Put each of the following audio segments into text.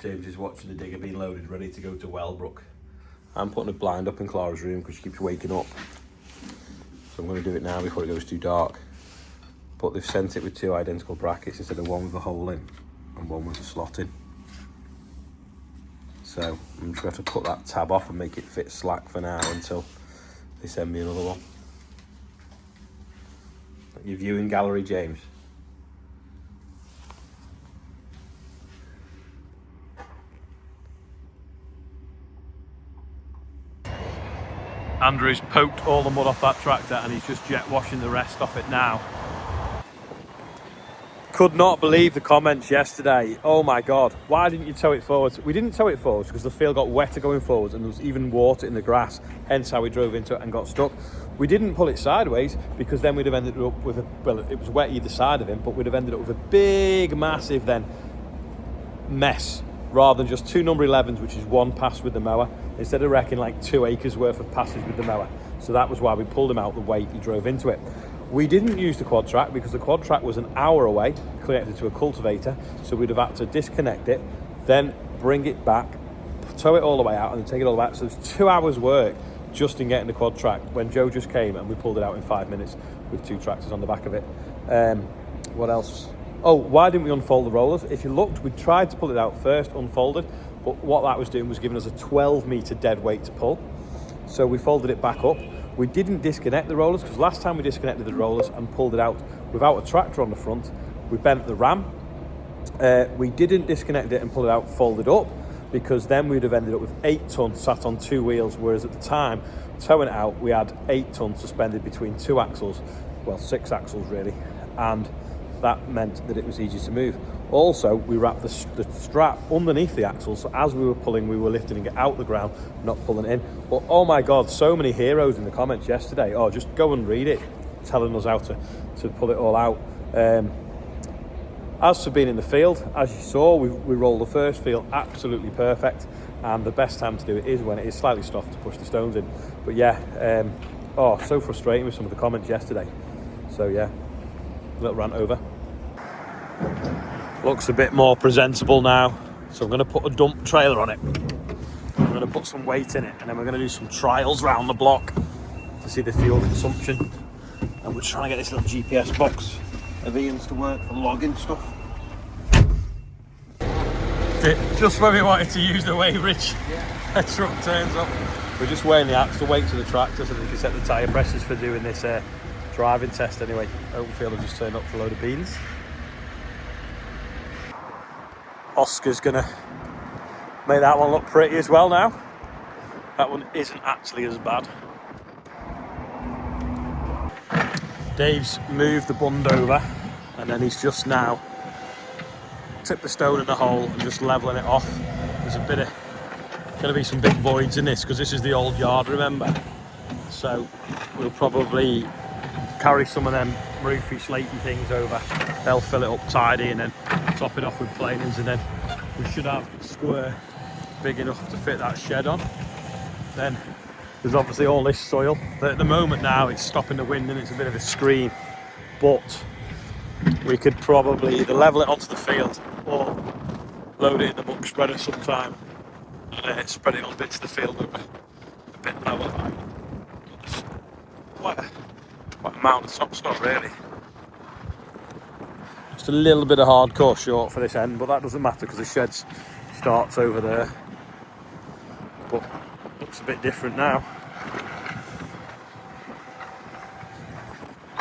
James is watching the digger being loaded, ready to go to Wellbrook. I'm putting a blind up in Clara's room because she keeps waking up. So I'm going to do it now before it goes too dark. But they've sent it with 2 identical brackets instead of one with a hole in and one with a slot in. So I'm just going to have to cut that tab off and make it fit slack for now until they send me another one. Your viewing gallery, James. Andrew's poked all the mud off that tractor and he's just jet washing the rest off it now. Could not believe the comments yesterday. Oh my God, why didn't you tow it forwards? We didn't tow it forwards because the field got wetter going forwards and there was even water in the grass, hence how we drove into it and got stuck. We didn't pull it sideways because then we'd have ended up with a, well, it was wet either side of him, but we'd have ended up with a big, massive then mess rather than just 2 number 11s, which is 1 pass with the mower, instead of wrecking like 2 acres worth of passes with the mower. So that was why we pulled him out the way he drove into it. We didn't use the quad track because the quad track was an hour away, connected to a cultivator, so we'd have had to disconnect it, then bring it back, tow it all the way out, and then take it all the way out. So it's 2 hours work just in getting the quad track when Joe just came and we pulled it out in 5 minutes with 2 tractors on the back of it. What else? Oh, why didn't we unfold the rollers? If you looked, we tried to pull it out first, unfolded, but what that was doing was giving us a 12-metre dead weight to pull. So we folded it back up. We didn't disconnect the rollers because last time we disconnected the rollers and pulled it out without a tractor on the front, we bent the ram. We didn't disconnect it and pull it out folded up because then we'd have ended up with 8 tonnes sat on 2 wheels, whereas at the time, towing it out, we had 8 tonnes suspended between 2 axles, well, 6 axles really, and that meant that it was easy to move. Also, we wrapped the strap underneath the axle, so as we were pulling, we were lifting it out the ground, not pulling it in. But oh my God, so many heroes in the comments yesterday. Oh, just go and read it, telling us how to pull it all out. As for being in the field, as you saw, we rolled the first field absolutely perfect, and the best time to do it is when it is slightly soft to push the stones in. But yeah, oh, so frustrating with some of the comments yesterday. So yeah, little rant over. Looks a bit more presentable now, so I'm going to put a dump trailer on it. I'm going to put some weight in it, and then we're going to do some trials round the block to see the fuel consumption. And we're trying to get this little GPS box of Ian's to work for logging stuff. Just when we wanted to use the weighbridge, a truck turns up. We're just weighing the axle weights of the tractor so that we can set the tyre pressures for doing this driving test anyway. Hopefully I'll just turn up for a load of beans. Oscar's gonna make that one look pretty as well now. That one isn't actually as bad. Dave's moved the bund over and then he's just now tipped the stone in the hole and just levelling it off. There's a bit of gonna be some big voids in this because this is the old yard, remember? So we'll probably carry some of them roofy slaty things over. They'll fill it up tidy and then top it off with planings, and then we should have a square big enough to fit that shed on. Then there's obviously all this soil that at the moment now it's stopping the wind and it's a bit of a screen, but we could probably either level it onto the field or load it in the muck spreader sometime and spread it on bits of the field over a bit level. Quite a amount of topsoil really. Just a little bit of hardcore short for this end, but that doesn't matter because the shed starts over there. But looks a bit different now.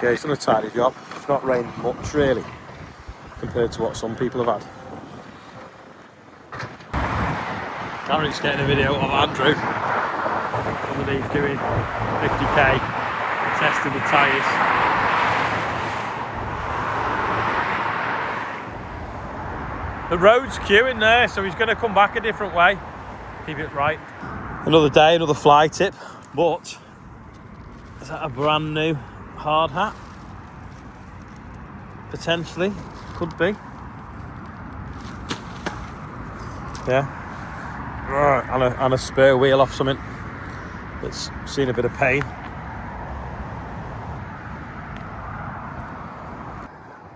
Yeah, he's done a tidy job. It's not rained much really compared to what some people have had. Gary's getting a video of Andrew underneath doing 50k, testing the tyres. The road's queuing there, so he's going to come back a different way. Keep it right. Another day, another fly tip, but is that a brand new hard hat? Potentially, could be. Yeah. And a spare wheel off something that's seen a bit of pain.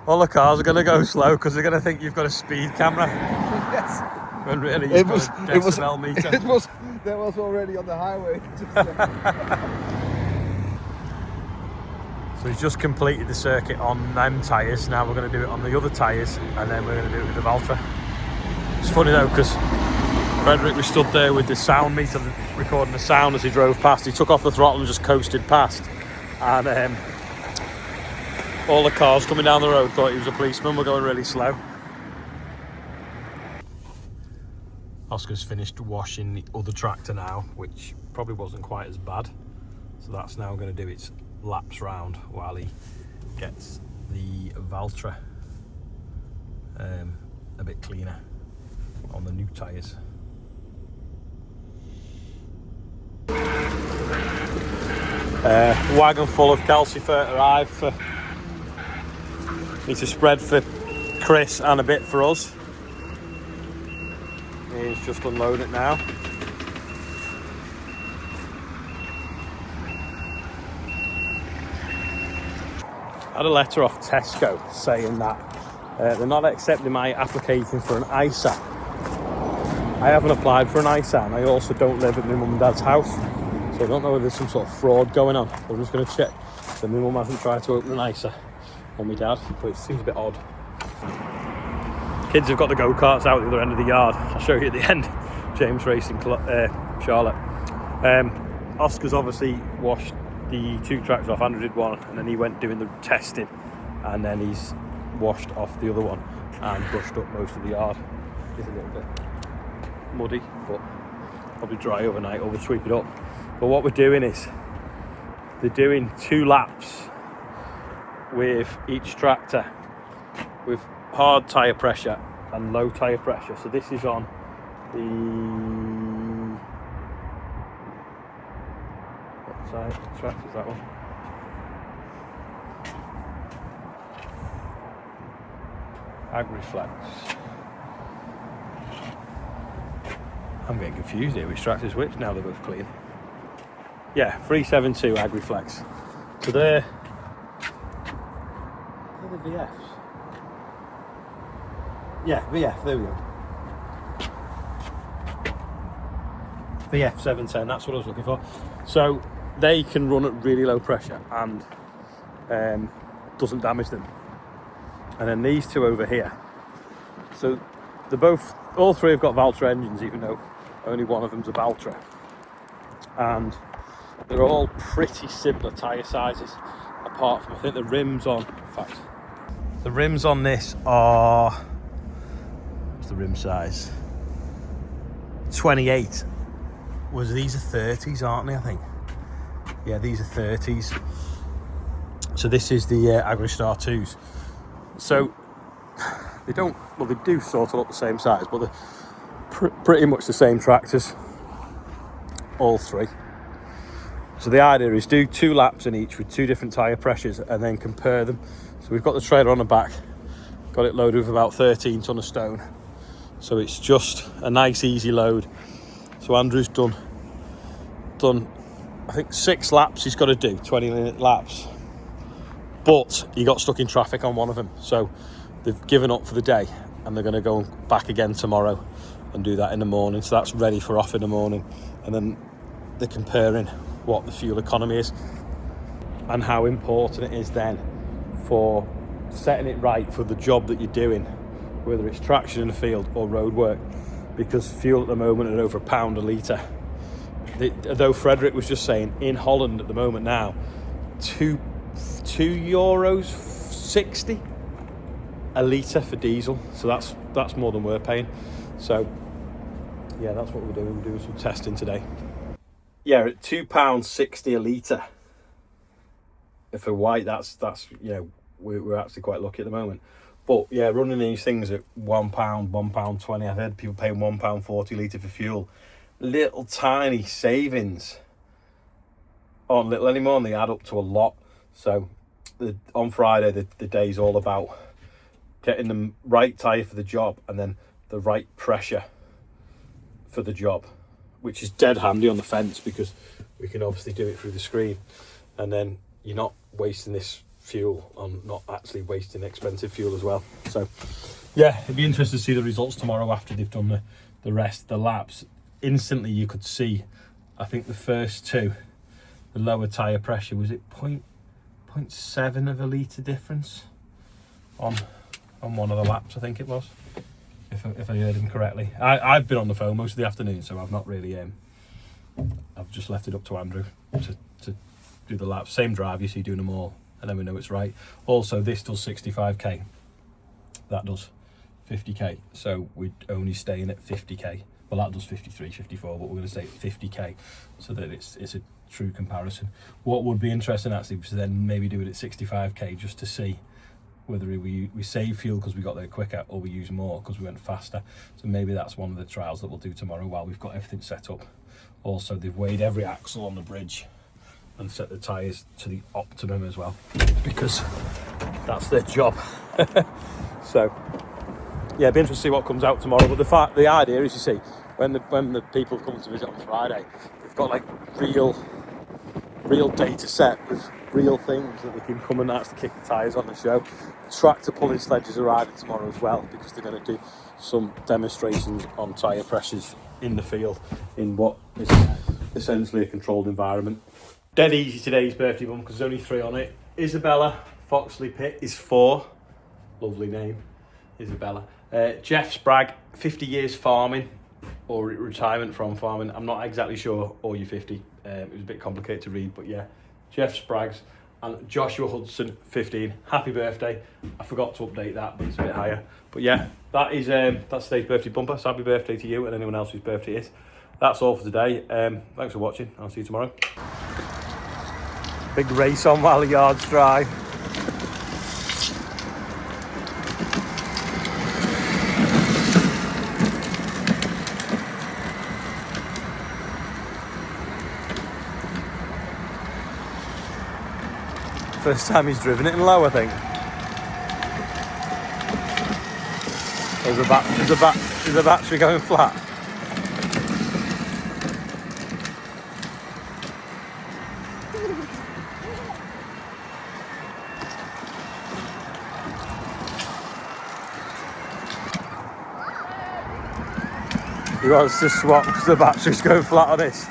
All the cars are going to go slow because they're going to think you've got a speed camera. Yes. When really it was meter. It was that was already on the highway. So he's just completed the circuit on them tyres. Now we're going to do it on the other tyres, and then we're going to do it with the Valtra. It's funny though, because Frederick was stood there with the sound meter recording the sound as he drove past. He took off the throttle and just coasted past, and all the cars coming down the road thought he was a policeman. We're going really slow. Oscar's finished washing the other tractor now, which probably wasn't quite as bad. So that's now going to do its laps round while he gets the Valtra a bit cleaner on the new tyres. Wagon full of calcifer arrived for me to spread for Chris and a bit for us. He's just unloading it now. I had a letter off Tesco saying that they're not accepting my application for an ISA. I haven't applied for an ISA, and I also don't live at my mum and dad's house, so I don't know whether there's some sort of fraud going on. I'm just going to check that my mum hasn't tried to open an ISA on my dad, but it seems a bit odd. Kids have got the go-karts out at the other end of the yard. I'll show you at the end. James racing Charlotte. Oscar's obviously washed the two tracks off. Andrew did one, and then he went doing the testing, and then he's washed off the other one and brushed up most of the yard. It's a little bit muddy, but probably dry overnight, or we'll sweep it up. But what we're doing is they're doing 2 laps with each tractor with hard tyre pressure and low tyre pressure. So this is on the what track is that one? AgriFlex. I'm getting confused here. Which track is which? Now they're both clean. Yeah, 372 AgriFlex. So they're the VFs. Yeah, VF, there we go. VF 710, that's what I was looking for. So they can run at really low pressure and doesn't damage them. And then these two over here. So they're all three have got Valtra engines, even though only one of them's a Valtra. And they're all pretty similar tyre sizes, apart from, I think the rims on, in fact, the rims on this are, what's the rim size? 28. These are 30s, aren't they, I think? Yeah, these are 30s. So this is the Agristar 2s. So they do sort of look the same size, but they're pretty much the same tractors, all three. So the idea is do 2 laps in each with 2 different tyre pressures and then compare them. So we've got the trailer on the back, got it loaded with about 13 tonne of stone. So it's just a nice easy load. So Andrew's done I think 6 laps he's got to do, 20-minute laps. But he got stuck in traffic on one of them. So they've given up for the day and they're going to go back again tomorrow and do that in the morning. So that's ready for off in the morning. And then they're comparing what the fuel economy is and how important it is then for setting it right for the job that you're doing, whether it's traction in the field or road work, because fuel at the moment at over £1 a litre. Though Frederick was just saying in Holland at the moment now, €2.60 a litre for diesel, so that's more than we're paying. So yeah, that's what we're doing. We're doing some testing today. Yeah, at £2.60 a litre for white, that's we're actually quite lucky at the moment. But yeah, running these things at £1, £1.20, I've heard people paying £1.40 a litre for fuel. Little tiny savings aren't little anymore, and they add up to a lot. So on Friday, the day's all about getting the right tyre for the job and then the right pressure for the job, which is dead handy on the fence because we can obviously do it through the screen, and then you're not wasting this fuel on not actually wasting expensive fuel as well. So yeah, it'd be interesting to see the results tomorrow after they've done the rest of the laps, instantly you could see, I think the first two, the lower tyre pressure, was it 0.7 of a litre difference on one of the laps, I think it was, if I heard him correctly. I've been on the phone most of the afternoon, so I've not really, I've just left it up to Andrew to do the laps. Same drive, you see, doing them all, and then we know it's right. Also, this does 65k, that does 50k, so we're only staying at 50k. Well, that does 53, 54, but we're going to stay at 50k, so that it's a true comparison. What would be interesting actually was to then maybe do it at 65k, just to see whether we save fuel because we got there quicker, or we use more because we went faster. So maybe that's one of the trials that we'll do tomorrow while we've got everything set up. Also, they've weighed every axle on the bridge and set the tyres to the optimum as well, because that's their job. So yeah, it'd be interesting to see what comes out tomorrow. But the idea is, you see, when the people come to visit on Friday, they've got like real data set with real things that they can come and actually kick the tyres on the show. Tractor pulling sledges are riding tomorrow as well, because they're going to do some demonstrations on tyre pressures in the field in what is essentially a controlled environment. Dead easy today's birthday bump because there's only 3 on it. Isabella Foxley Pitt is 4. Lovely name, Isabella. Jeff Spragg, 50 years farming or retirement from farming. I'm not exactly sure, or you're 50. It was a bit complicated to read, but yeah. Jeff Spraggs and Joshua Hudson, 15. Happy birthday. I forgot to update that, but it's a bit higher. But yeah, that's today's birthday bumper. So happy birthday to you and anyone else whose birthday is. That's all for today. Thanks for watching. I'll see you tomorrow. Big race on while the yard's dry. First time he's driven it in low, I think. Is the battery going flat? He wants to swap because the battery's going flat on his.